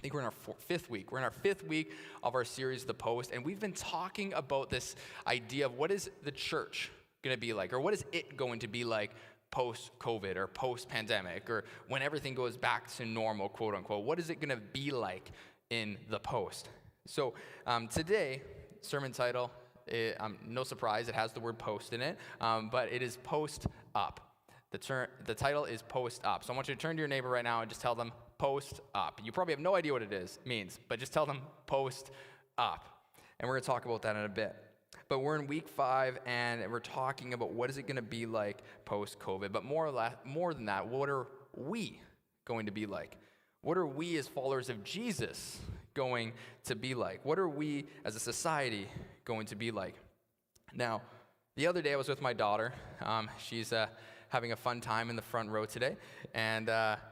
think we're in our fifth week. We're in our fifth week of our series, The Post, and we've been talking about this idea of what is the church going to be like, or what is it going to be like post-COVID or post-pandemic, or when everything goes back to normal, quote unquote. What is it going to be like in the post? So today, sermon title, no surprise, it has the word post in it, but it is Post Up. The title is Post Up. So I want you to turn to your neighbor right now and just tell them, Post Up. You probably have no idea what it means, but just tell them, Post Up. And we're going to talk about that in a bit. But we're in week 5, and we're talking about what is it going to be like post-COVID. But more than that, what are we going to be like? What are we as followers of Jesus going to be like? What are we as a society going to be like? Now, the other day I was with my daughter. She's having a fun time in the front row today, and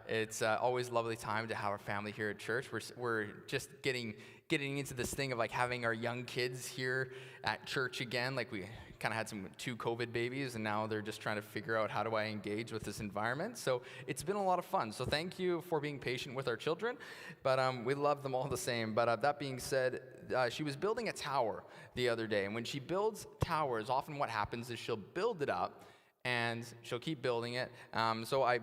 it's always a lovely time to have our family here at church. We're just getting into this thing of like having our young kids here at church again. Like we kind of had 2 COVID babies, and now they're just trying to figure out how do I engage with this environment. So it's been a lot of fun. So thank you for being patient with our children, but we love them all the same. But that being said, she was building a tower the other day, and when she builds towers, often what happens is she'll build it up, and she'll keep building it. So I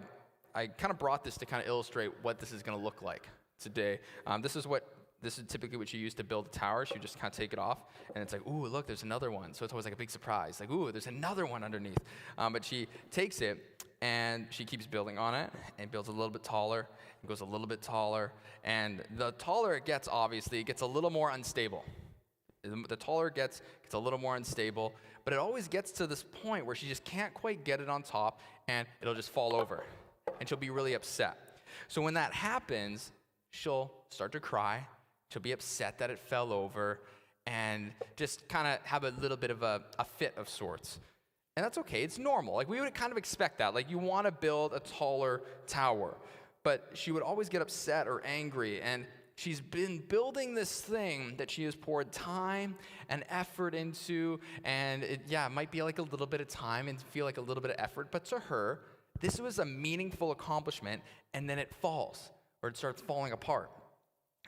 kind of brought this to kind of illustrate what this is going to look like today. This is typically what you use to build a tower. You just kind of take it off, and it's like, ooh, look, there's another one. So it's always like a big surprise. Like, ooh, there's another one underneath. But she takes it, and she keeps building on it, and builds a little bit taller, and goes a little bit taller. And the taller it gets, obviously, it gets a little more unstable. The taller it gets a little more unstable. But it always gets to this point where she just can't quite get it on top, and it'll just fall over. And she'll be really upset. So when that happens, she'll start to cry. She'll be upset that it fell over, and just kind of have a little bit of a fit of sorts. And that's okay. It's normal. Like, we would kind of expect that. Like, you want to build a taller tower. But she would always get upset or angry, and she's been building this thing that she has poured time and effort into, and it might be like a little bit of time and feel like a little bit of effort, but to her, this was a meaningful accomplishment, and then it falls, or it starts falling apart.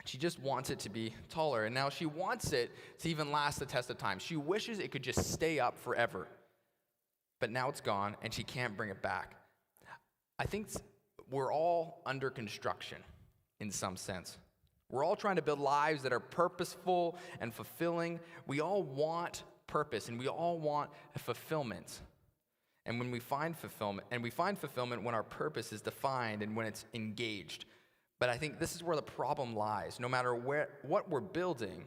She just wants it to be taller, and now she wants it to even last the test of time. She wishes it could just stay up forever, but now it's gone, and she can't bring it back. I think we're all under construction in some sense. We're all trying to build lives that are purposeful and fulfilling. We all want purpose, and we all want fulfillment. And when we find fulfillment when our purpose is defined and when it's engaged. But I think this is where the problem lies. No matter what we're building,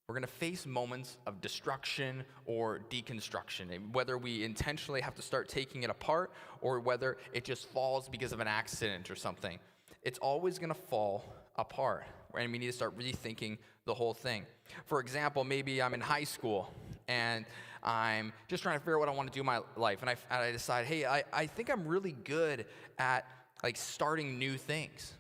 we're going to face moments of destruction or deconstruction, whether we intentionally have to start taking it apart or whether it just falls because of an accident or something. It's always going to fall apart, and we need to start rethinking the whole thing. For example, maybe I'm in high school, and I'm just trying to figure out what I want to do in my life, and I decide, hey, I think I'm really good at like starting new things.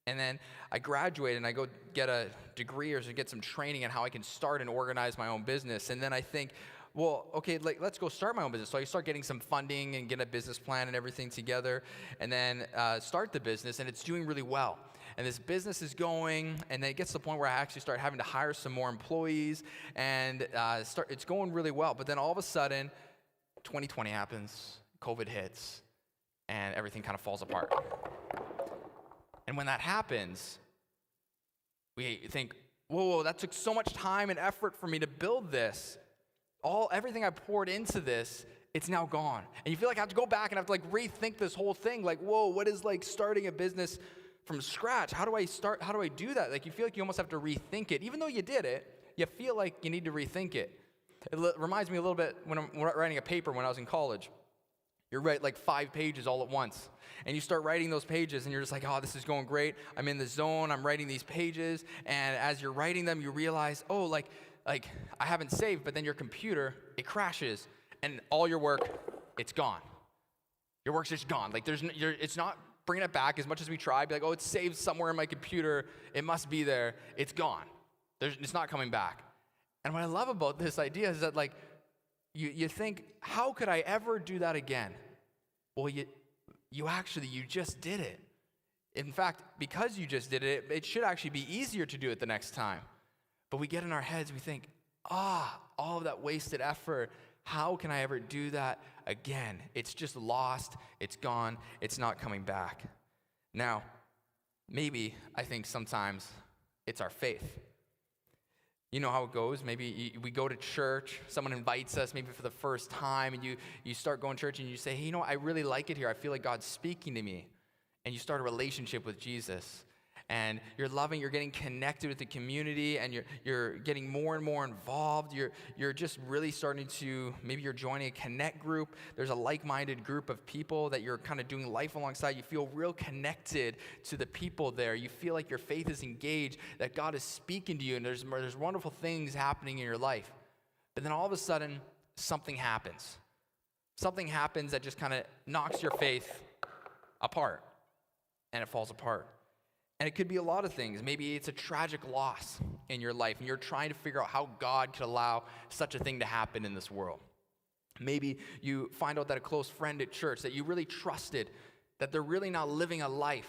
And then I graduate and I go get a degree or get some training on how I can start and organize my own business. And then I think, well, okay, let's go start my own business. So I start getting some funding and get a business plan and everything together, and then start the business, and it's doing really well. And this business is going, and then it gets to the point where I actually start having to hire some more employees, and it's going really well. But then all of a sudden, 2020 happens, COVID hits, and everything kind of falls apart. And when that happens, we think, whoa, that took so much time and effort for me to build this. Everything I poured into this, it's now gone. And you feel like I have to go back and have to like rethink this whole thing. Like, whoa, what is like starting a business from scratch? How do I start? How do I do that? Like, you feel like you almost have to rethink it. Even though you did it, you feel like you need to rethink it. It reminds me a little bit when I'm writing a paper when I was in college. You write like 5 pages all at once. And you start writing those pages, and you're just like, oh, this is going great. I'm in the zone. I'm writing these pages. And as you're writing them, you realize, oh, like I haven't saved, but then your computer, it crashes. And all your work, it's gone. Your work's just gone. Like, it's not bringing it back as much as we try. Be like, oh, it's saved somewhere in my computer. It must be there. It's gone. It's not coming back. And what I love about this idea is that, like, you think, how could I ever do that again? Well, you just did it. In fact, because you just did it, it should actually be easier to do it the next time. But we get in our heads, we think, all of that wasted effort, how can I ever do that again? It's just lost, it's gone, it's not coming back. Now, maybe I think sometimes it's our faith. You know how it goes. Maybe we go to church, someone invites us maybe for the first time, and you start going to church and you say, hey, I really like it here. I feel like God's speaking to me. And you start a relationship with Jesus. And you're loving, you're getting connected with the community, and you're getting more and more involved. You're just really starting to, maybe you're joining a connect group. There's a like-minded group of people that you're kind of doing life alongside. You feel real connected to the people there. You feel like your faith is engaged, that God is speaking to you, and there's wonderful things happening in your life. But then all of a sudden, something happens. Something happens that just kind of knocks your faith apart, and it falls apart. And it could be a lot of things. Maybe it's a tragic loss in your life, and you're trying to figure out how God could allow such a thing to happen in this world. Maybe you find out that a close friend at church that you really trusted, that they're really not living a life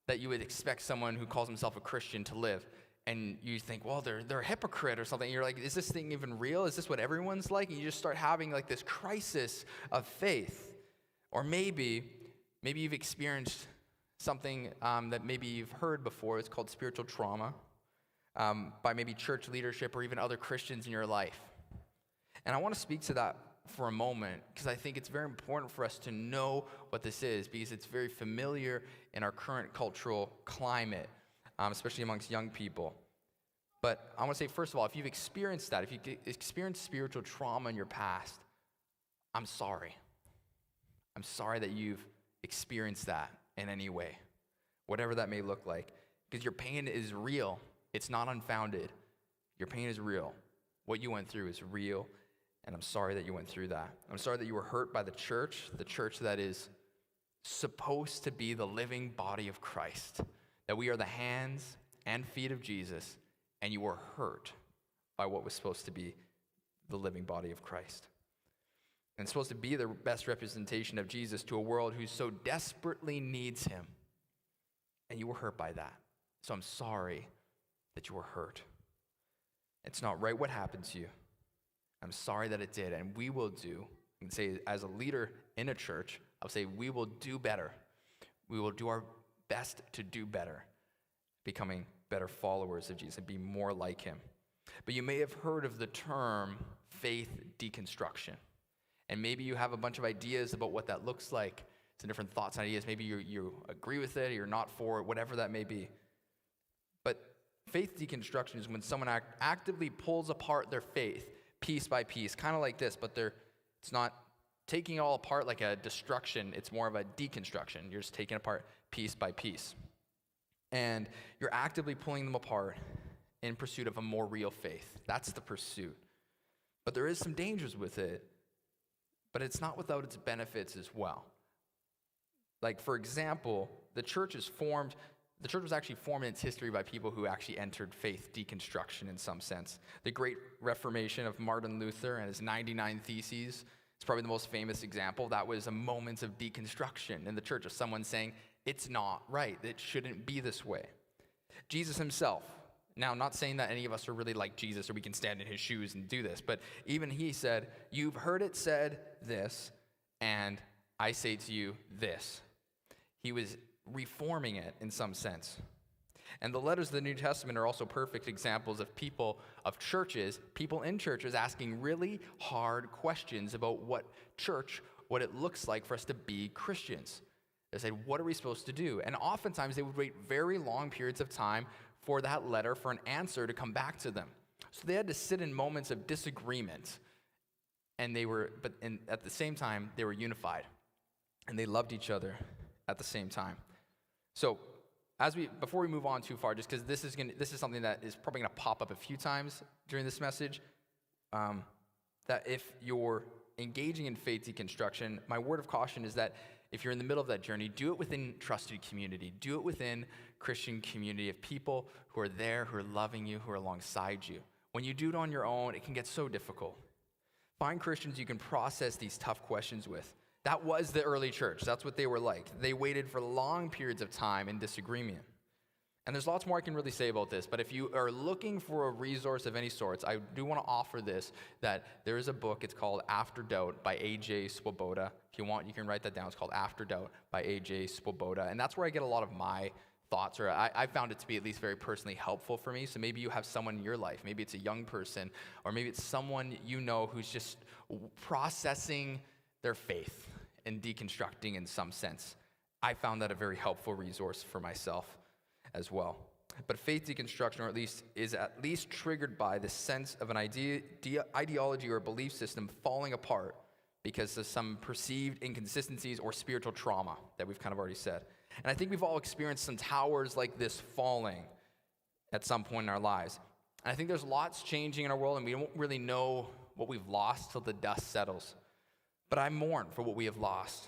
that you would expect someone who calls himself a Christian to live. And you think, well, they're a hypocrite or something. And you're like, is this thing even real? Is this what everyone's like? And you just start having like this crisis of faith. Or maybe you've experienced something that maybe you've heard before. It's called spiritual trauma by maybe church leadership or even other Christians in your life. And I want to speak to that for a moment because I think it's very important for us to know what this is because it's very familiar in our current cultural climate, especially amongst young people. But I want to say, first of all, if you've experienced that, if you've experienced spiritual trauma in your past, I'm sorry. I'm sorry that you've experienced that in any way, whatever that may look like, because your pain is real. It's not unfounded. Your pain is real. What you went through is real, and I'm sorry that you went through that. I'm sorry that you were hurt by the church that is supposed to be the living body of Christ, that we are the hands and feet of Jesus, and you were hurt by what was supposed to be the living body of Christ. And supposed to be the best representation of Jesus to a world who so desperately needs him. And you were hurt by that. So I'm sorry that you were hurt. It's not right what happened to you. I'm sorry that it did. And we will do, and say as a leader in a church, I'll say we will do better. We will do our best to do better, becoming better followers of Jesus and be more like him. But you may have heard of the term faith deconstruction. And maybe you have a bunch of ideas about what that looks like. Some different thoughts and ideas. Maybe you agree with it, or you're not for it, whatever that may be. But faith deconstruction is when someone actively pulls apart their faith piece by piece, kind of like this, but it's not taking it all apart like a destruction. It's more of a deconstruction. You're just taking it apart piece by piece. And you're actively pulling them apart in pursuit of a more real faith. That's the pursuit. But there is some dangers with it. But it's not without its benefits as well. Like, for example, the church was actually formed in its history by people who actually entered faith deconstruction in some sense. The Great Reformation of Martin Luther and his 99 Theses is probably the most famous example. That was a moment of deconstruction in the church of someone saying, it's not right, it shouldn't be this way. Jesus himself, now, I'm not saying that any of us are really like Jesus or we can stand in his shoes and do this, but even he said, you've heard it said this, and I say to you this. He was reforming it in some sense. And the letters of the New Testament are also perfect examples of people in churches asking really hard questions about what it looks like for us to be Christians. They said, what are we supposed to do? And oftentimes they would wait very long periods of time for that letter, for an answer to come back to them. So they had to sit in moments of disagreement, and at the same time, they were unified, and they loved each other at the same time. So before we move on too far, just because this is something that is probably going to pop up a few times during this message, that if you're engaging in faith deconstruction, my word of caution is that if you're in the middle of that journey, do it within trusted community. Do it within Christian community of people who are there, who are loving you, who are alongside you. When you do it on your own, it can get so difficult. Find Christians you can process these tough questions with. That was the early church. That's what they were like. They waited for long periods of time in disagreement. And there's lots more I can really say about this, but if you are looking for a resource of any sorts, I do want to offer this, that there is a book. It's called After Doubt by A.J. Swoboda. If you want, you can write that down. It's called After Doubt by A.J. Swoboda. And that's where I get a lot of my thoughts, or I found it to be at least very personally helpful for me. So maybe you have someone in your life. Maybe it's a young person, or maybe it's someone you know who's just processing their faith and deconstructing in some sense. I found that a very helpful resource for myself as well. But faith deconstruction, or is at least triggered by the sense of an ideology or belief system falling apart because of some perceived inconsistencies or spiritual trauma that we've kind of already said. And I think we've all experienced some towers like this falling at some point in our lives. And I think there's lots changing in our world, and we don't really know what we've lost till the dust settles. But I mourn for what we have lost.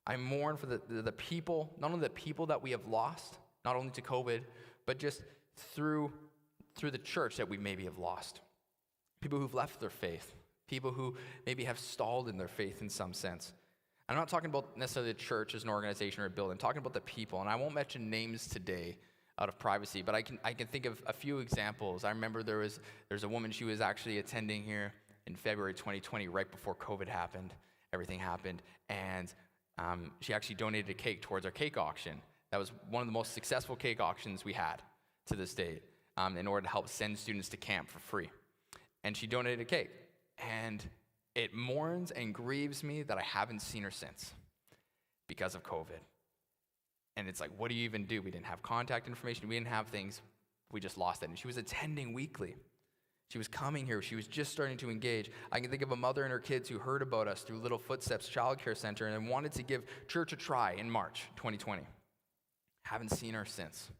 I mourn for the people, not only the people that we have lost, not only to COVID, but just through the church that we maybe have lost. People who've left their faith. People who maybe have stalled in their faith in some sense. I'm not talking about necessarily the church as an organization or a building. I'm talking about the people. And I won't mention names today out of privacy, but I can think of a few examples. I remember there's a woman, she was actually attending here in February 2020, right before COVID happened. Everything happened. And she actually donated a cake towards our cake auction. That was one of the most successful cake auctions we had to this date, in order to help send students to camp for free. And she donated a cake. And it mourns and grieves me that I haven't seen her since because of COVID. And it's like, what do you even do? We didn't have contact information. We didn't have things. We just lost it. And she was attending weekly. She was coming here. She was just starting to engage. I can think of a mother and her kids who heard about us through Little Footsteps Child Care Center and wanted to give church a try in March 2020. Haven't seen her since.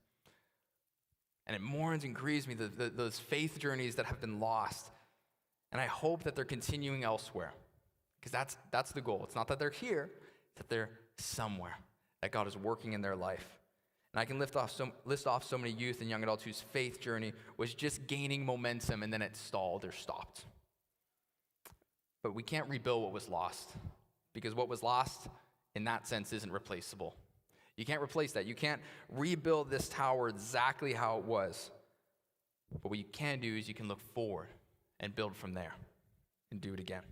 And it mourns and grieves me those faith journeys that have been lost. And I hope that they're continuing elsewhere, because that's the goal. It's not that they're here, it's that they're somewhere, that God is working in their life. And I can list off so many youth and young adults whose faith journey was just gaining momentum and then it stalled or stopped. But we can't rebuild what was lost, because what was lost in that sense isn't replaceable. You can't replace that. You can't rebuild this tower exactly how it was. But what you can do is you can look forward and build from there and do it again.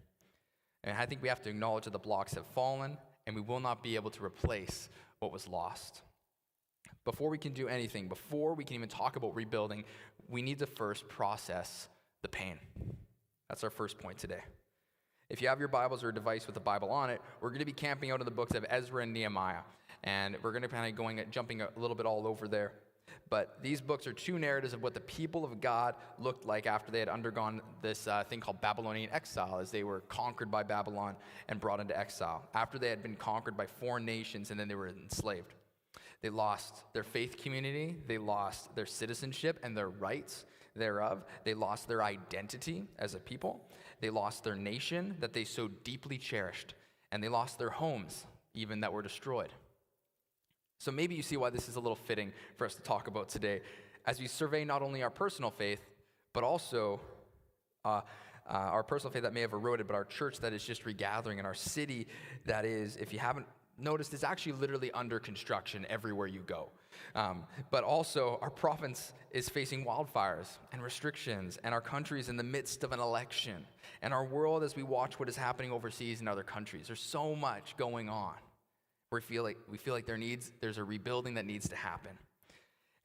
And I think we have to acknowledge that the blocks have fallen and we will not be able to replace what was lost. Before we can do anything, before we can even talk about rebuilding, we need to first process the pain. That's our first point today. If you have your Bibles or a device with a Bible on it, we're going to be camping out in the books of Ezra and Nehemiah. And we're going to kind of jumping a little bit all over there. But these books are two narratives of what the people of God looked like after they had undergone this thing called Babylonian exile, as they were conquered by Babylon and brought into exile. After they had been conquered by foreign nations and then they were enslaved. They lost their faith community, they lost their citizenship and their rights thereof. They lost their identity as a people. They lost their nation that they so deeply cherished. And they lost their homes, even that were destroyed. So maybe you see why this is a little fitting for us to talk about today, as we survey not only our personal faith, but also our personal faith that may have eroded, but our church that is just regathering, and our city that is, if you haven't noticed, is actually literally under construction everywhere you go. But also, our province is facing wildfires and restrictions, and our country is in the midst of an election, and our world as we watch what is happening overseas in other countries. There's so much going on. We feel like there's a rebuilding that needs to happen.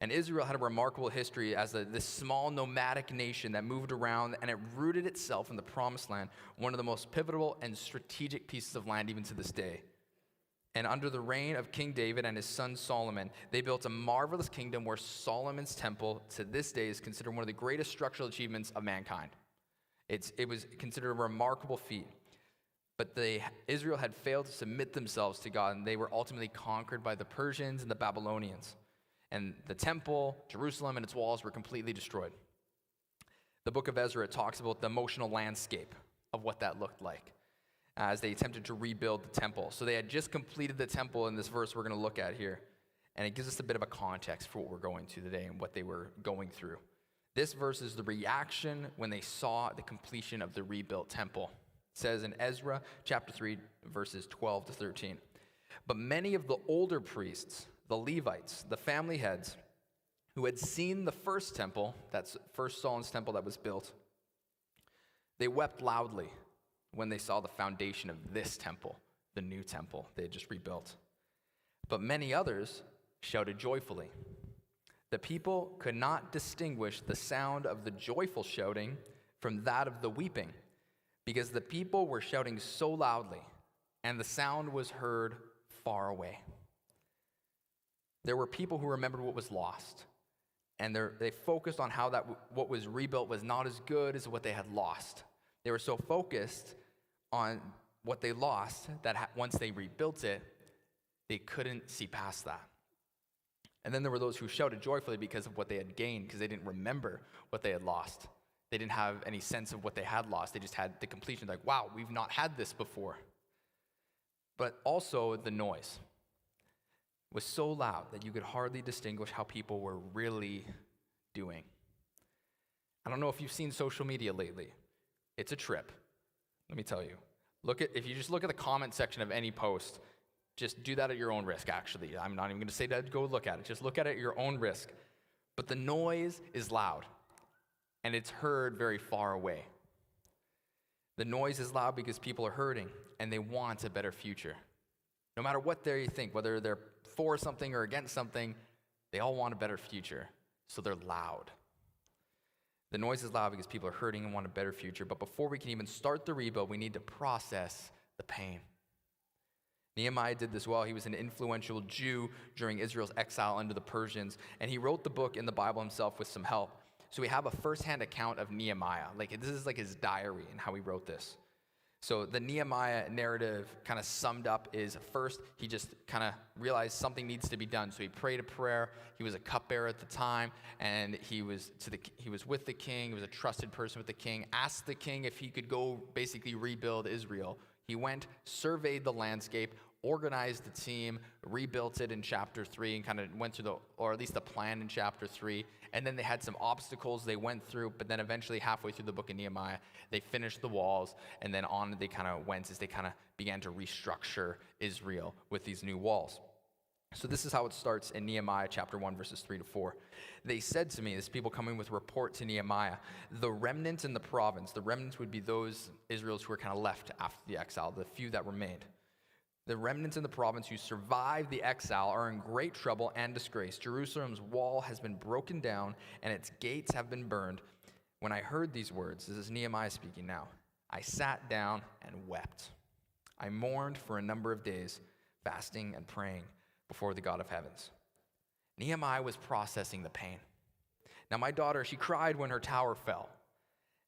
And Israel had a remarkable history as this small nomadic nation that moved around, and it rooted itself in the Promised Land, one of the most pivotal and strategic pieces of land even to this day. And under the reign of King David and his son Solomon, they built a marvelous kingdom where Solomon's temple to this day is considered one of the greatest structural achievements of mankind. It was considered a remarkable feat. But Israel had failed to submit themselves to God, and they were ultimately conquered by the Persians and the Babylonians. And the temple, Jerusalem, and its walls were completely destroyed. The book of Ezra talks about the emotional landscape of what that looked like as they attempted to rebuild the temple. So they had just completed the temple in this verse we're going to look at here. And it gives us a bit of a context for what we're going to today and what they were going through. This verse is the reaction when they saw the completion of the rebuilt temple. It says in Ezra chapter 3, verses 12 to 13, "But many of the older priests, the Levites, the family heads, who had seen the first temple," that's first Solomon's temple that was built, "they wept loudly when they saw the foundation of this temple, the new temple they had just rebuilt. But many others shouted joyfully. The people could not distinguish the sound of the joyful shouting from that of the weeping, because the people were shouting so loudly, and the sound was heard far away. There were people who remembered what was lost, and they focused on how what was rebuilt was not as good as what they had lost. They were so focused on what they lost that once they rebuilt it, they couldn't see past that. And then there were those who shouted joyfully because of what they had gained, because they didn't remember what they had lost. They didn't have any sense of what they had lost. They just had the completion, like, wow, we've not had this before. But also the noise was so loud that you could hardly distinguish how people were really doing. I don't know if you've seen social media lately. It's a trip, let me tell you. If you just look at the comment section of any post, just do that at your own risk, actually. I'm not even going to say that, go look at it. Just look at it at your own risk. But the noise is loud, and it's heard very far away. The noise is loud because people are hurting, and they want a better future. No matter what they think, whether they're for something or against something, they all want a better future, so they're loud. The noise is loud because people are hurting and want a better future, but before we can even start the rebuild, we need to process the pain. Nehemiah did this well. He was an influential Jew during Israel's exile under the Persians, and he wrote the book in the Bible himself with some help. So we have a firsthand account of Nehemiah. This is like his diary and how he wrote this. So the Nehemiah narrative kind of summed up is, first, he just kind of realized something needs to be done. So he prayed a prayer. He was a cupbearer at the time, and he was with the king. He was a trusted person with the king. Asked the king if he could go basically rebuild Israel. He went, surveyed the landscape, organized the team, rebuilt it in chapter 3, and kind of went through or at least the plan in chapter 3. And then they had some obstacles they went through, but then eventually halfway through the book of Nehemiah, they finished the walls, and then on they kind of went as they kind of began to restructure Israel with these new walls. So this is how it starts in Nehemiah chapter 1, verses 3 to 4. They said to me, this people coming with a report to Nehemiah, the remnant in the province, the remnants would be those Israelites who were kind of left after the exile, the few that remained. The remnants in the province who survived the exile are in great trouble and disgrace. Jerusalem's wall has been broken down, and its gates have been burned. When I heard these words, this is Nehemiah speaking now, I sat down and wept. I mourned for a number of days, fasting and praying before the God of heavens. Nehemiah was processing the pain. Now, my daughter, she cried when her tower fell.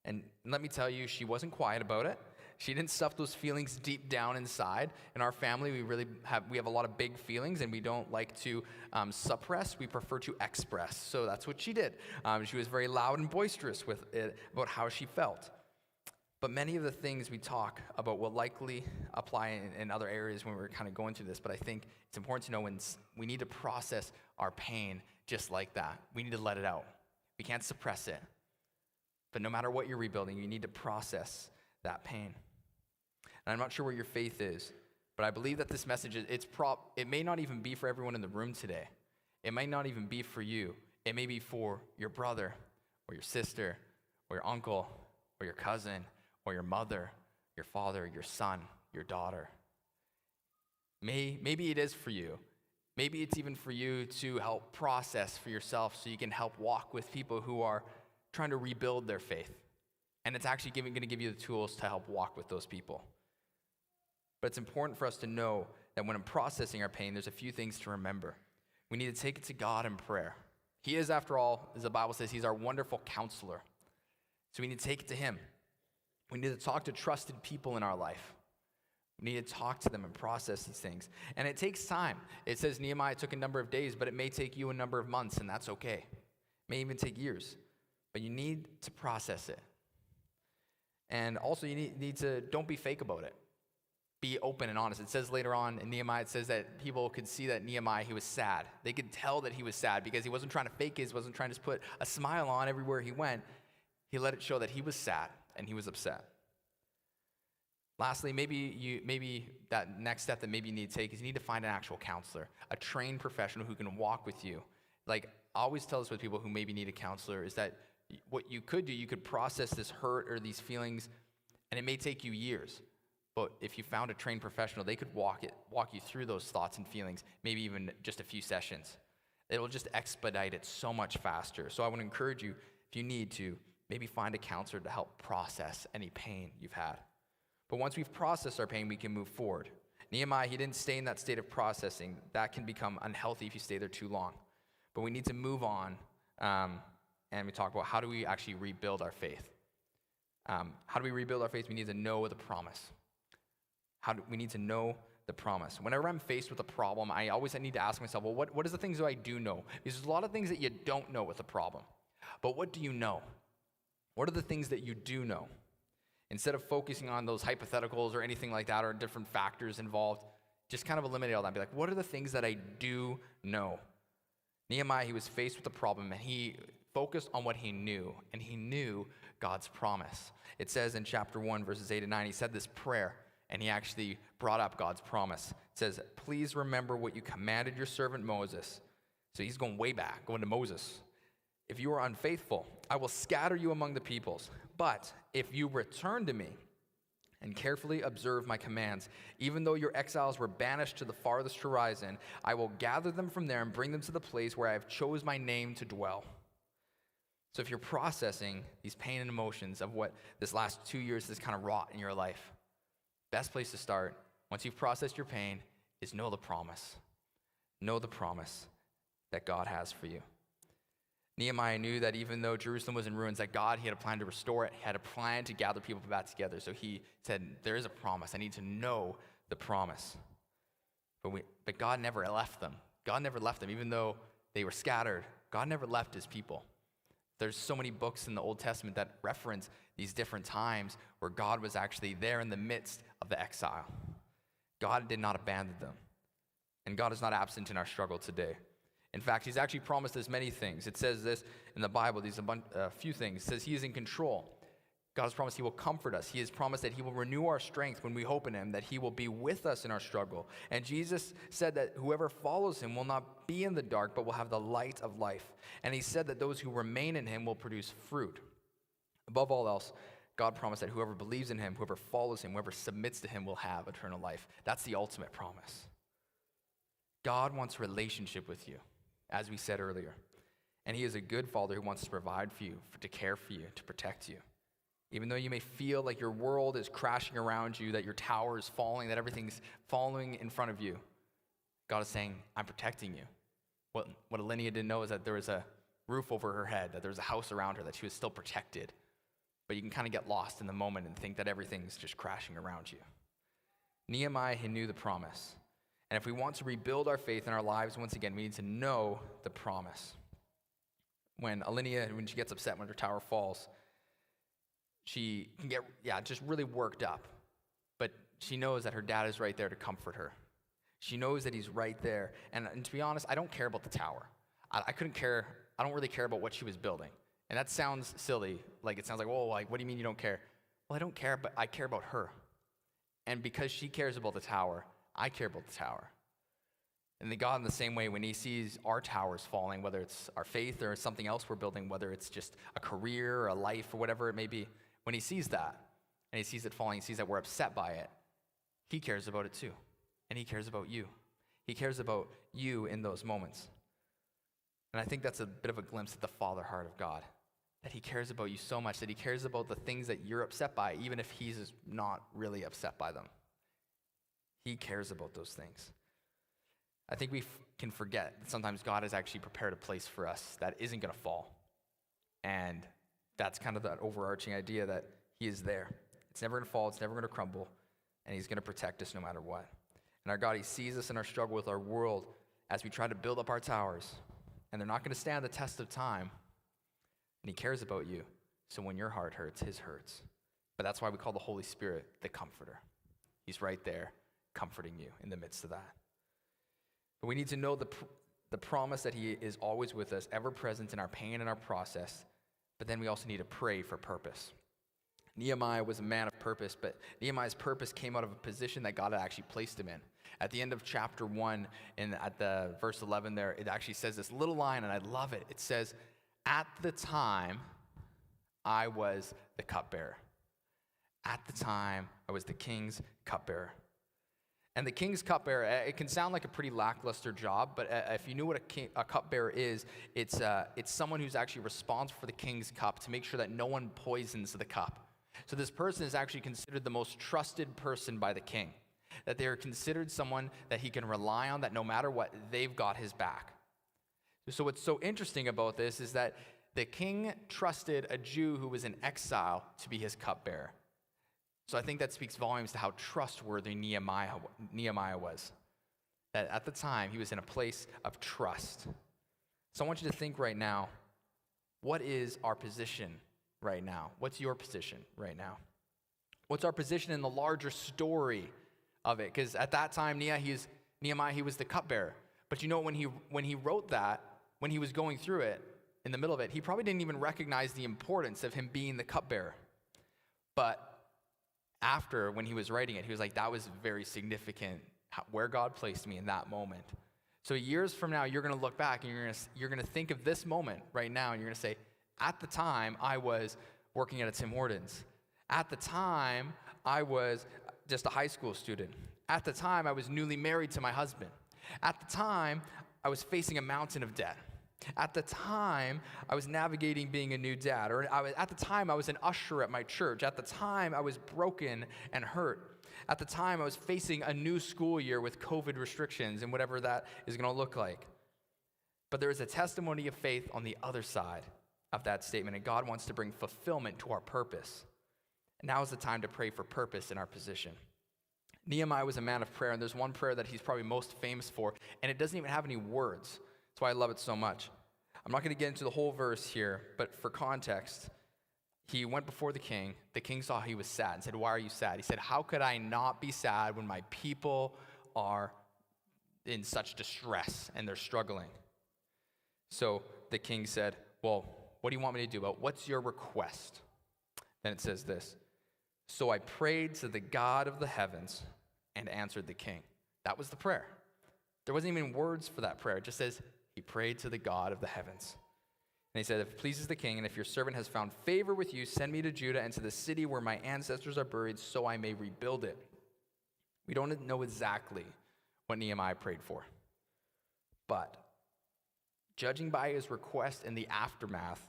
And let me tell you, she wasn't quiet about it. She didn't stuff those feelings deep down inside. In our family, we have a lot of big feelings, and we don't like to suppress. We prefer to express. So that's what she did. She was very loud and boisterous with it about how she felt. But many of the things we talk about will likely apply in other areas when we're kind of going through this. But I think it's important to know when we need to process our pain just like that. We need to let it out. We can't suppress it. But no matter what you're rebuilding, you need to process that pain. And I'm not sure where your faith is, but I believe that this message, it may not even be for everyone in the room today. It might not even be for you. It may be for your brother or your sister or your uncle or your cousin or your mother, your father, your son, your daughter. Maybe it is for you. Maybe it's even for you to help process for yourself so you can help walk with people who are trying to rebuild their faith. And it's actually going to give you the tools to help walk with those people. But it's important for us to know that when I'm processing our pain, there's a few things to remember. We need to take it to God in prayer. He is, after all, as the Bible says, he's our wonderful counselor. So we need to take it to him. We need to talk to trusted people in our life. We need to talk to them and process these things. And it takes time. It says Nehemiah took a number of days, but it may take you a number of months, and that's okay. It may even take years. But you need to process it. And also you need to, don't be fake about it. Be open and honest. It says later on in Nehemiah, it says that people could see that Nehemiah, he was sad. They could tell that he was sad because he wasn't trying to fake it. He wasn't trying to just put a smile on everywhere he went. He let it show that he was sad and he was upset. Lastly, maybe that next step that maybe you need to take is you need to find an actual counselor, a trained professional who can walk with you. Like I always tell this with people who maybe need a counselor is that what you could do, you could process this hurt or these feelings, and it may take you years. But if you found a trained professional, they could walk you through those thoughts and feelings, maybe even just a few sessions. It will just expedite it so much faster. So I want to encourage you, if you need to, maybe find a counselor to help process any pain you've had. But once we've processed our pain, we can move forward. Nehemiah, he didn't stay in that state of processing. That can become unhealthy if you stay there too long. But we need to move on, and we talk about how do we actually rebuild our faith. How do we rebuild our faith? We need to know the promise. We need to know the promise. Whenever I'm faced with a problem, I always need to ask myself, well, what is the things that I do know? Because there's a lot of things that you don't know with a problem. But what do you know? What are the things that you do know? Instead of focusing on those hypotheticals or anything like that or different factors involved, just kind of eliminate all that and be like, what are the things that I do know? Nehemiah, he was faced with a problem and he focused on what he knew, and he knew God's promise. It says in chapter 1, verses 8 and 9, he said this prayer, and he actually brought up God's promise. It says, please remember what you commanded your servant Moses. So he's going way back, going to Moses. If you are unfaithful, I will scatter you among the peoples. But if you return to me and carefully observe my commands, even though your exiles were banished to the farthest horizon, I will gather them from there and bring them to the place where I have chose my name to dwell. So if you're processing these pain and emotions of what this last 2 years has kind of wrought in your life, best place to start, once you've processed your pain, is know the promise. Know the promise that God has for you. Nehemiah knew that even though Jerusalem was in ruins, that God, he had a plan to restore it. He had a plan to gather people back together. So he said, there is a promise. I need to know the promise. But God never left them. God never left them. Even though they were scattered, God never left his people. There's so many books in the Old Testament that reference these different times where God was actually there in the midst of the exile. God did not abandon them. And God is not absent in our struggle today. In fact, he's actually promised us many things. It says this in the Bible, a few things. It says he is in control. God has promised he will comfort us. He has promised that he will renew our strength when we hope in him, that he will be with us in our struggle. And Jesus said that whoever follows him will not be in the dark, but will have the light of life. And he said that those who remain in him will produce fruit. Above all else, God promised that whoever believes in him, whoever follows him, whoever submits to him will have eternal life. That's the ultimate promise. God wants a relationship with you, as we said earlier. And he is a good father who wants to provide for you, to care for you, to protect you. Even though you may feel like your world is crashing around you, that your tower is falling, that everything's falling in front of you, God is saying, I'm protecting you. What Alinea didn't know is that there was a roof over her head, that there was a house around her, that she was still protected. But you can kind of get lost in the moment and think that everything's just crashing around you. Nehemiah, he knew the promise. And if we want to rebuild our faith in our lives, once again, we need to know the promise. When Alinea, when she gets upset when her tower falls, she can get, just really worked up. But she knows that her dad is right there to comfort her. She knows that he's right there. And to be honest, I don't care about the tower. I don't really care about what she was building. And that sounds silly. Like, it sounds like, what do you mean you don't care? Well, I don't care, but I care about her. And because she cares about the tower, I care about the tower. And then God, in the same way, when he sees our towers falling, whether it's our faith or something else we're building, whether it's just a career or a life or whatever it may be, when he sees that, and he sees it falling, he sees that we're upset by it, he cares about it too. And he cares about you. He cares about you in those moments. And I think that's a bit of a glimpse at the father heart of God, that he cares about you so much, that he cares about the things that you're upset by, even if he's not really upset by them. He cares about those things. I think we can forget that sometimes God has actually prepared a place for us that isn't going to fall. And that's kind of that overarching idea that he is there. It's never going to fall. It's never going to crumble. And he's going to protect us no matter what. And our God, he sees us in our struggle with our world as we try to build up our towers. And they're not going to stand the test of time. And he cares about you. So when your heart hurts, his hurts. But that's why we call the Holy Spirit the Comforter. He's right there comforting you in the midst of that. But we need to know the promise that he is always with us, ever present in our pain and our process. But then we also need to pray for purpose. Nehemiah was a man of purpose, but Nehemiah's purpose came out of a position that God had actually placed him in. At the end of chapter 1, and at the verse 11 there, it actually says this little line, and I love it. It says, "At the time, I was the cupbearer." At the time, I was the king's cupbearer. And the king's cupbearer, it can sound like a pretty lackluster job, but if you knew what a cupbearer is, it's someone who's actually responsible for the king's cup to make sure that no one poisons the cup. So this person is actually considered the most trusted person by the king, that they are considered someone that he can rely on, that no matter what, they've got his back. So what's so interesting about this is that the king trusted a Jew who was in exile to be his cupbearer. So I think that speaks volumes to how trustworthy Nehemiah was. That at the time, he was in a place of trust. So I want you to think right now, what is our position right now? What's your position right now? What's our position in the larger story of it? Because at that time, Nehemiah, he was the cupbearer. But you know, when he wrote that, when he was going through it, in the middle of it, he probably didn't even recognize the importance of him being the cupbearer. But after, when he was writing it, he was like, that was very significant, where God placed me in that moment. So years from now, you're going to look back and you're going to think of this moment right now, and you're going to say, at the time, I was working at a Tim Hortons. At the time, I was just a high school student. At the time, I was newly married to my husband. At the time, I was facing a mountain of debt. At the time, I was navigating being a new dad. At the time, I was an usher at my church. At the time, I was broken and hurt. At the time, I was facing a new school year with COVID restrictions and whatever that is going to look like. But there is a testimony of faith on the other side of that statement, and God wants to bring fulfillment to our purpose. And now is the time to pray for purpose in our position. Nehemiah was a man of prayer, and there's one prayer that he's probably most famous for, and it doesn't even have any words. That's why I love it so much. I'm not going to get into the whole verse here, but for context, he went before the king. The king saw he was sad and said, "Why are you sad?" He said, "How could I not be sad when my people are in such distress and they're struggling?" So the king said, "Well, what do you want me to do? Well, what's your request?" Then it says this, "So I prayed to the God of the heavens and answered the king." That was the prayer. There wasn't even words for that prayer. It just says, he prayed to the God of the heavens. And he said, "If it pleases the king, and if your servant has found favor with you, send me to Judah and to the city where my ancestors are buried, so I may rebuild it." We don't know exactly what Nehemiah prayed for. But judging by his request in the aftermath,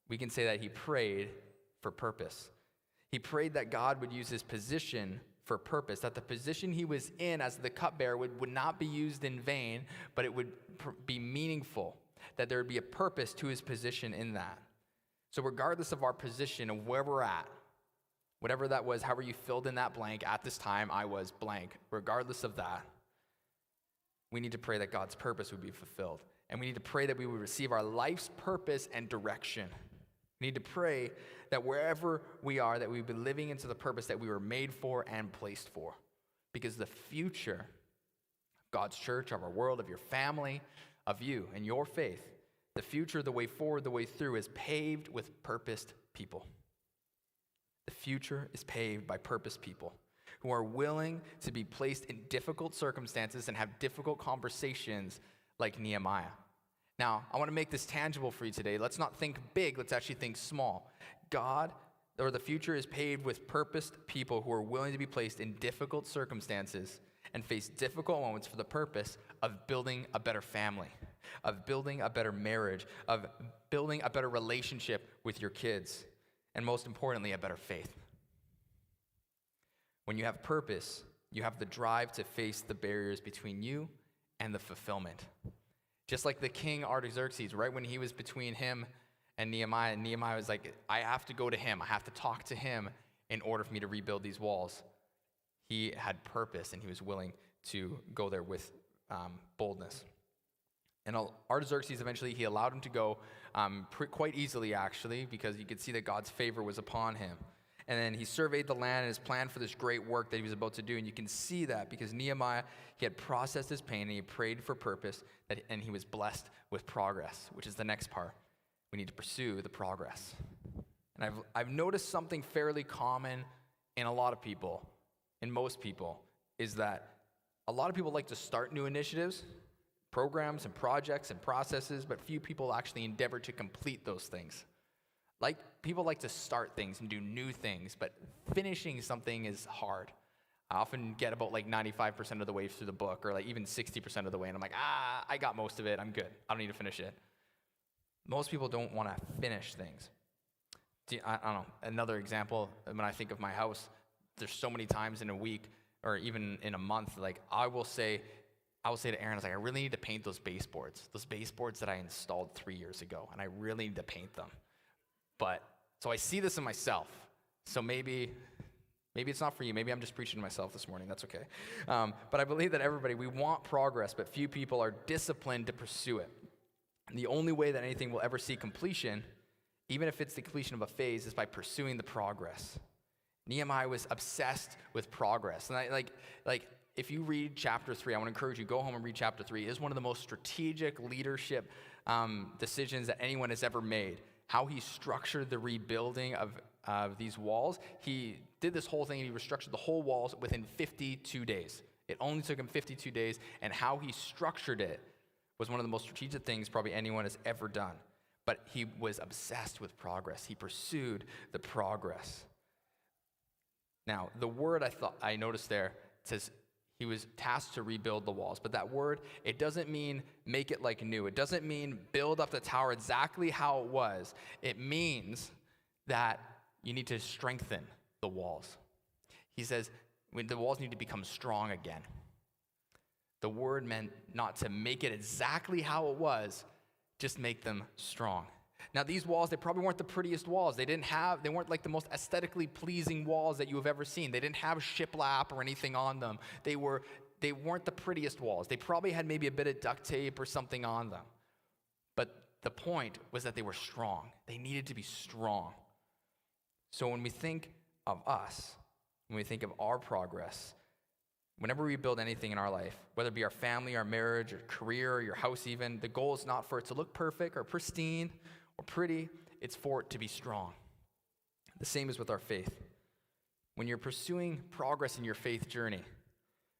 we can say that he prayed for purpose. He prayed that God would use his position for purpose, that the position he was in as the cupbearer would not be used in vain, but it would be meaningful, that there would be a purpose to his position in that. So regardless of our position and where we're at, whatever that was, however you filled in that blank, at this time I was blank, regardless of that, we need to pray that God's purpose would be fulfilled. And we need to pray that we would receive our life's purpose and direction. We need to pray that wherever we are, that we would be living into the purpose that we were made for and placed for. Because the future of God's church, of our world, of your family, of you and your faith, the future, the way forward, the way through is paved with purposed people. The future is paved by purposed people who are willing to be placed in difficult circumstances and have difficult conversations like Nehemiah. Now, I want to make this tangible for you today. Let's not think big, let's actually think small. The future is paved with purposed people who are willing to be placed in difficult circumstances and face difficult moments for the purpose of building a better family, of building a better marriage, of building a better relationship with your kids, and most importantly, a better faith. When you have purpose, you have the drive to face the barriers between you and the fulfillment. Just like the king Artaxerxes, right when he was between him and Nehemiah was like, I have to go to him. I have to talk to him in order for me to rebuild these walls. He had purpose, and he was willing to go there with boldness. And Artaxerxes, eventually, he allowed him to go quite easily, actually, because you could see that God's favor was upon him. And then he surveyed the land and his plan for this great work that he was about to do. And you can see that because Nehemiah, he had processed his pain and he prayed for purpose, and he was blessed with progress, which is the next part. We need to pursue the progress. And I've noticed something fairly common in a lot of people, in most people, is that a lot of people like to start new initiatives, programs and projects and processes, but few people actually endeavor to complete those things. Like, people like to start things and do new things, but finishing something is hard. I often get about like 95% of the way through the book, or like even 60% of the way, and I'm like, I got most of it, I'm good. I don't need to finish it. Most people don't want to finish things. I don't know, another example, when I think of my house, there's so many times in a week, or even in a month, like I will say to Aaron, I was like, I really need to paint those baseboards that I installed 3 years ago, and I really need to paint them. But, so I see this in myself. So maybe it's not for you. Maybe I'm just preaching to myself this morning. That's okay. But I believe that we want progress, but few people are disciplined to pursue it. And the only way that anything will ever see completion, even if it's the completion of a phase, is by pursuing the progress. Nehemiah was obsessed with progress. And if you read chapter 3, I want to encourage you, go home and read chapter 3. It is one of the most strategic leadership decisions that anyone has ever made. How he structured the rebuilding of these walls. He did this whole thing, and he restructured the whole walls within 52 days. It only took him 52 days, and how he structured it was one of the most strategic things probably anyone has ever done. But he was obsessed with progress. He pursued the progress. Now, the word I noticed there says he was tasked to rebuild the walls. But that word, it doesn't mean make it like new. It doesn't mean build up the tower exactly how it was. It means that you need to strengthen the walls. He says the walls need to become strong again. The word meant not to make it exactly how it was, just make them strong. Now, these walls, they probably weren't the prettiest walls. They weren't like the most aesthetically pleasing walls that you have ever seen. They didn't have shiplap or anything on them. They weren't the prettiest walls. They probably had maybe a bit of duct tape or something on them. But the point was that they were strong. They needed to be strong. So when we think of us, when we think of our progress, whenever we build anything in our life, whether it be our family, our marriage, or career, or your house even, the goal is not for it to look perfect or pristine or pretty, it's for it to be strong. The same is with our faith. When you're pursuing progress in your faith journey,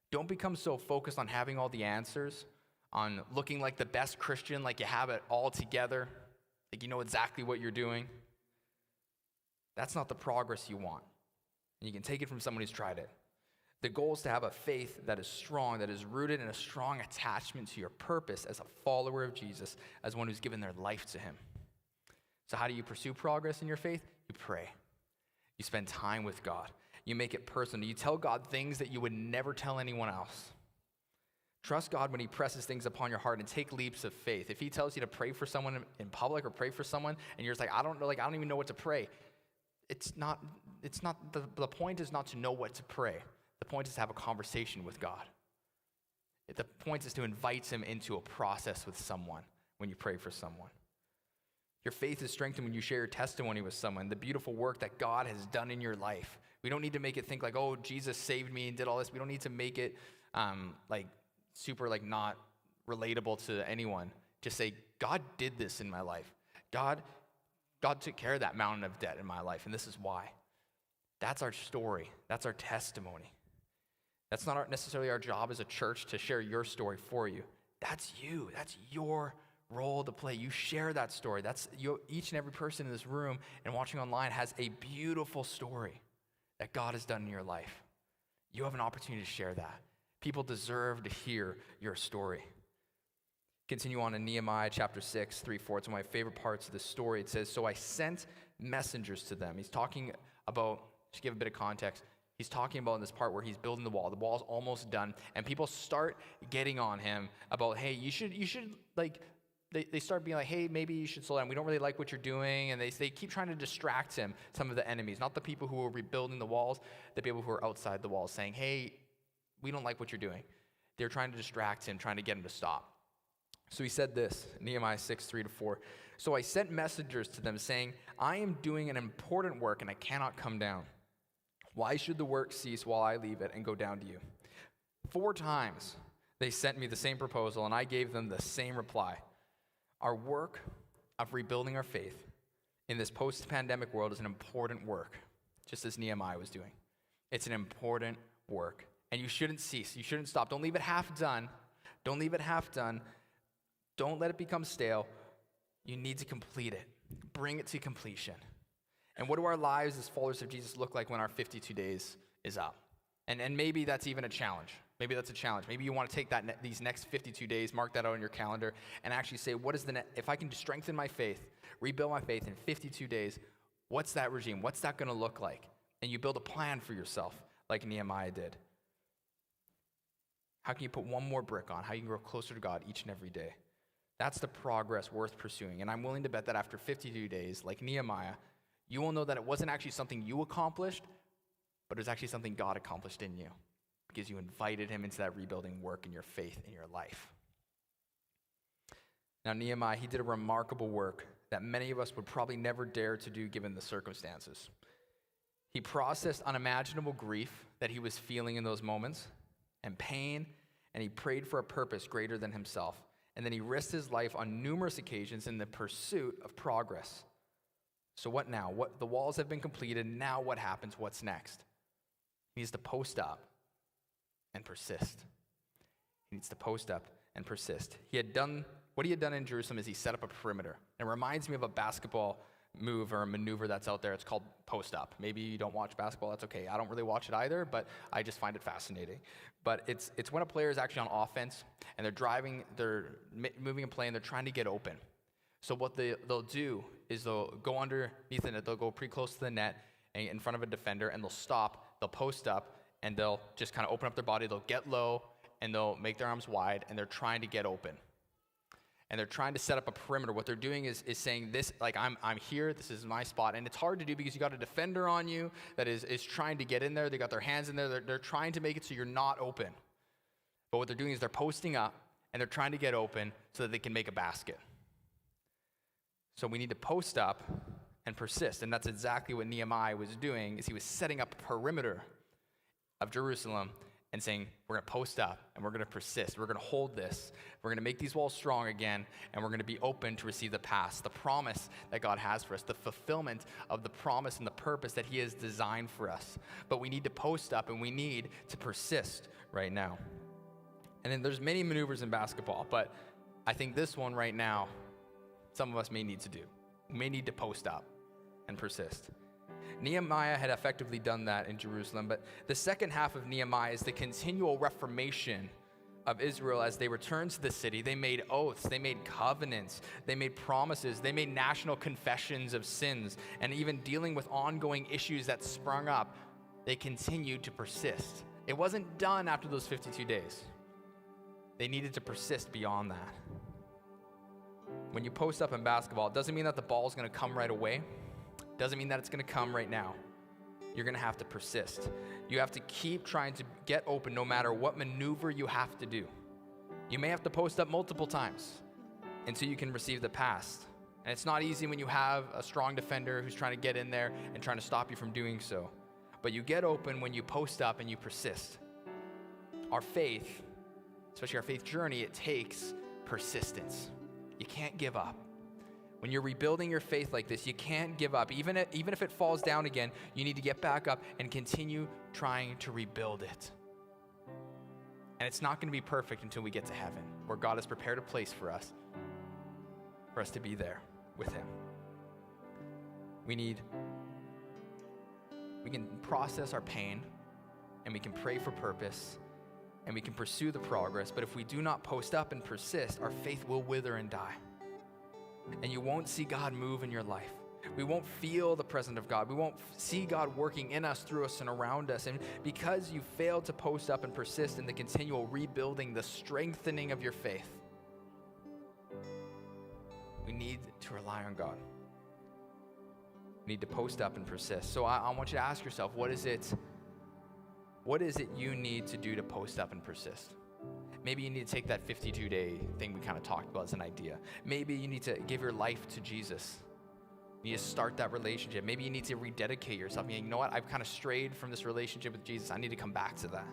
don't become so focused on having all the answers, on looking like the best Christian, like you have it all together, like you know exactly what you're doing. That's not the progress you want. And you can take it from someone who's tried it. The goal is to have a faith that is strong, that is rooted in a strong attachment to your purpose as a follower of Jesus, as one who's given their life to him. So how do you pursue progress in your faith? You pray. You spend time with God. You make it personal. You tell God things that you would never tell anyone else. Trust God when he presses things upon your heart, and take leaps of faith. If he tells you to pray for someone in public or pray for someone, and you're just like, I don't even know what to pray. The point is not to know what to pray. The point is to have a conversation with God. The point is to invite him into a process with someone when you pray for someone. Your faith is strengthened when you share your testimony with someone, the beautiful work that God has done in your life. We don't need to make it think like, oh, Jesus saved me and did all this. We don't need to make it super not relatable to anyone. Just say, God did this in my life. God took care of that mountain of debt in my life, and this is why. That's our story. That's our testimony. That's not necessarily our job as a church to share your story for you. That's you. That's your role to play. You share that story. Each and every person in this room and watching online has a beautiful story that God has done in your life. You have an opportunity to share that. People deserve to hear your story. Continue on in Nehemiah chapter 6, 3-4. It's one of my favorite parts of the story. It says, so I sent messengers to them. He's talking about, to give a bit of context, he's talking about in this part where he's building the wall. The wall's almost done, and people start getting on him about, hey, you should they start being like, hey, maybe you should slow down. We don't really like what you're doing. And they keep trying to distract him, some of the enemies, not the people who are rebuilding the walls, the people who are outside the walls saying, hey, we don't like what you're doing. They're trying to distract him, trying to get him to stop. So he said this, Nehemiah 6, 3-4. So I sent messengers to them saying, I am doing an important work and I cannot come down. Why should the work cease while I leave it and go down to you? 4 times they sent me the same proposal, and I gave them the same reply. Our work of rebuilding our faith in this post-pandemic world is an important work, just as Nehemiah was doing. It's an important work, and you shouldn't cease. You shouldn't stop. Don't leave it half done. Don't leave it half done. Don't let it become stale. You need to complete it. Bring it to completion. And what do our lives as followers of Jesus look like when our 52 days is up? And maybe that's even a challenge. Maybe that's a challenge. Maybe you want to take these next 52 days, mark that out on your calendar, and actually say, what is if I can strengthen my faith, rebuild my faith in 52 days, what's that regime? What's that going to look like? And you build a plan for yourself like Nehemiah did. How can you put one more brick on? How you can grow closer to God each and every day? That's the progress worth pursuing. And I'm willing to bet that after 52 days, like Nehemiah, you will know that it wasn't actually something you accomplished, but it was actually something God accomplished in you because you invited him into that rebuilding work in your faith in your life. Now, Nehemiah, he did a remarkable work that many of us would probably never dare to do given the circumstances. He processed unimaginable grief that he was feeling in those moments and pain, and he prayed for a purpose greater than himself. And then he risked his life on numerous occasions in the pursuit of progress. So what now? The walls have been completed. Now what happens? What's next? He needs to post up and persist. He needs to post up and persist. What he had done in Jerusalem is he set up a perimeter. It reminds me of a basketball move or a maneuver that's out there. It's called post up. Maybe you don't watch basketball. That's okay. I don't really watch it either, but I just find it fascinating. But it's when a player is actually on offense and they're moving and playing, they're trying to get open. So what they'll do is they'll go underneath the net, they'll go pretty close to the net and in front of a defender, and they'll stop, they'll post up, and they'll just kind of open up their body, they'll get low, and they'll make their arms wide, and they're trying to get open. And they're trying to set up a perimeter. What they're doing is saying this, like, I'm here, this is my spot. And it's hard to do because you got a defender on you that is trying to get in there. They got their hands in there. They're trying to make it so you're not open. But what they're doing is they're posting up, and they're trying to get open so that they can make a basket. So we need to post up and persist. And that's exactly what Nehemiah was doing, is he was setting up a perimeter of Jerusalem and saying, we're going to post up and we're going to persist. We're going to hold this. We're going to make these walls strong again, and we're going to be open to receive the past, the promise that God has for us, the fulfillment of the promise and the purpose that he has designed for us. But we need to post up and we need to persist right now. And then there's many maneuvers in basketball, but I think this one right now, some of us may need to do. We may need to post up and persist. Nehemiah had effectively done that in Jerusalem, but the second half of Nehemiah is the continual reformation of Israel as they returned to the city. They made oaths, they made covenants, they made promises, they made national confessions of sins, and even dealing with ongoing issues that sprung up, they continued to persist. It wasn't done after those 52 days. They needed to persist beyond that. When you post up in basketball, it doesn't mean that the ball is going to come right away. It doesn't mean that it's going to come right now. You're going to have to persist. You have to keep trying to get open no matter what maneuver you have to do. You may have to post up multiple times until you can receive the pass. And it's not easy when you have a strong defender who's trying to get in there and trying to stop you from doing so. But you get open when you post up and you persist. Our faith, especially our faith journey, it takes persistence. You can't give up. When you're rebuilding your faith like this, you can't give up. Even if it falls down again, you need to get back up and continue trying to rebuild it. And it's not going to be perfect until we get to heaven, where God has prepared a place for us to be there with him. We can process our pain, and we can pray for purpose, and we can pursue the progress, but if we do not post up and persist, our faith will wither and die. And you won't see God move in your life. We won't feel the presence of God. We won't see God working in us, through us, and around us. And because you failed to post up and persist in the continual rebuilding, the strengthening of your faith, we need to rely on God. We need to post up and persist. So I want you to ask yourself, what is it you need to do to post up and persist? Maybe you need to take that 52-day thing we kind of talked about as an idea. Maybe you need to give your life to Jesus. You need to start that relationship. Maybe you need to rededicate yourself. You know what? I've kind of strayed from this relationship with Jesus. I need to come back to that.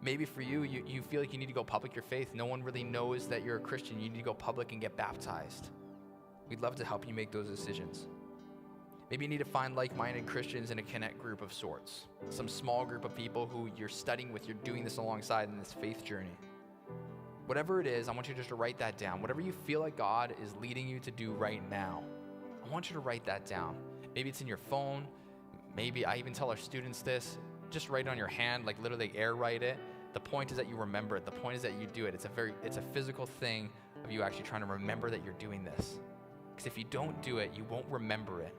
Maybe for you feel like you need to go public your faith. No one really knows that you're a Christian. You need to go public and get baptized. We'd love to help you make those decisions. Maybe you need to find like-minded Christians in a connect group of sorts. Some small group of people who you're studying with, you're doing this alongside in this faith journey. Whatever it is, I want you just to write that down. Whatever you feel like God is leading you to do right now, I want you to write that down. Maybe it's in your phone. Maybe I even tell our students this. Just write it on your hand, like literally air write it. The point is that you remember it. The point is that you do it. It's a physical thing of you actually trying to remember that you're doing this. Because if you don't do it, you won't remember it.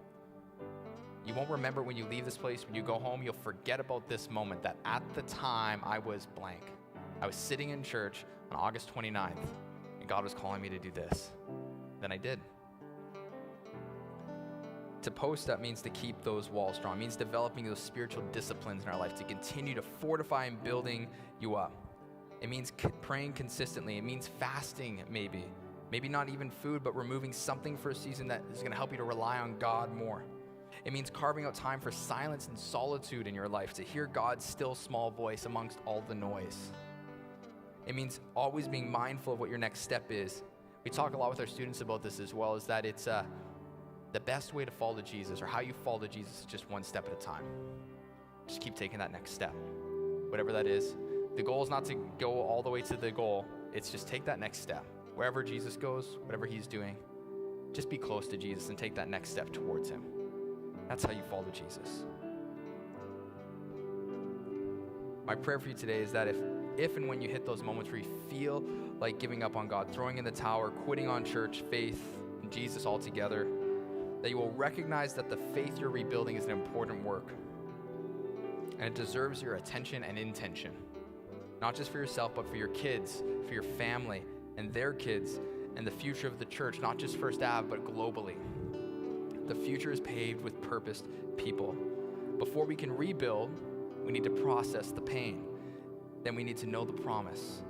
You won't remember when you leave this place. When you go home, you'll forget about this moment that at the time I was blank. I was sitting in church on August 29th, and God was calling me to do this. Then I did. To post up means to keep those walls strong. It means developing those spiritual disciplines in our life to continue to fortify and building you up. It means praying consistently. It means fasting, maybe. Maybe not even food, but removing something for a season that is going to help you to rely on God more. It means carving out time for silence and solitude in your life, to hear God's still small voice amongst all the noise. It means always being mindful of what your next step is. We talk a lot with our students about this as well, is that it's the best way to follow Jesus, or how you follow Jesus, is just one step at a time. Just keep taking that next step, whatever that is. The goal is not to go all the way to the goal. It's just take that next step. Wherever Jesus goes, whatever he's doing, just be close to Jesus and take that next step towards him. That's how you follow Jesus. My prayer for you today is that if and when you hit those moments where you feel like giving up on God, throwing in the towel, quitting on church, faith, and Jesus altogether, that you will recognize that the faith you're rebuilding is an important work. And it deserves your attention and intention. Not just for yourself, but for your kids, for your family, and their kids, and the future of the church, not just First Ave, but globally. The future is paved with purposed people. Before we can rebuild, we need to process the pain. Then we need to know the promise.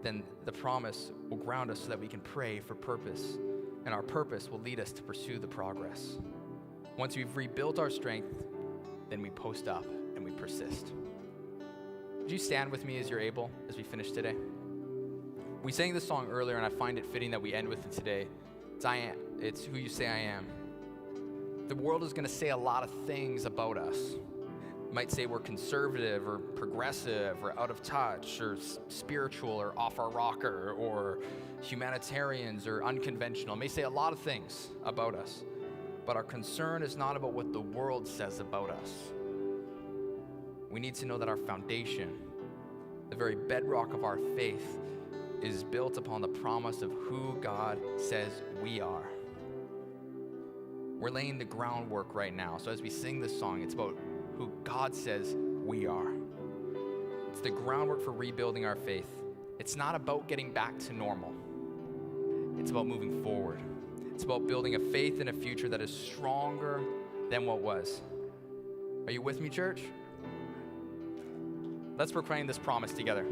Then the promise will ground us so that we can pray for purpose. And our purpose will lead us to pursue the progress. Once we've rebuilt our strength, then we post up and we persist. Would you stand with me as you're able as we finish today? We sang this song earlier, and I find it fitting that we end with it today. It's Who You Say I Am. The world is going to say a lot of things about us. It might say we're conservative or progressive or out of touch or spiritual or off our rocker or humanitarians or unconventional. It may say a lot of things about us, but our concern is not about what the world says about us. We need to know that our foundation, the very bedrock of our faith, is built upon the promise of who God says we are. We're laying the groundwork right now. So as we sing this song, it's about who God says we are. It's the groundwork for rebuilding our faith. It's not about getting back to normal. It's about moving forward. It's about building a faith and a future that is stronger than what was. Are you with me, church? Let's proclaim this promise together.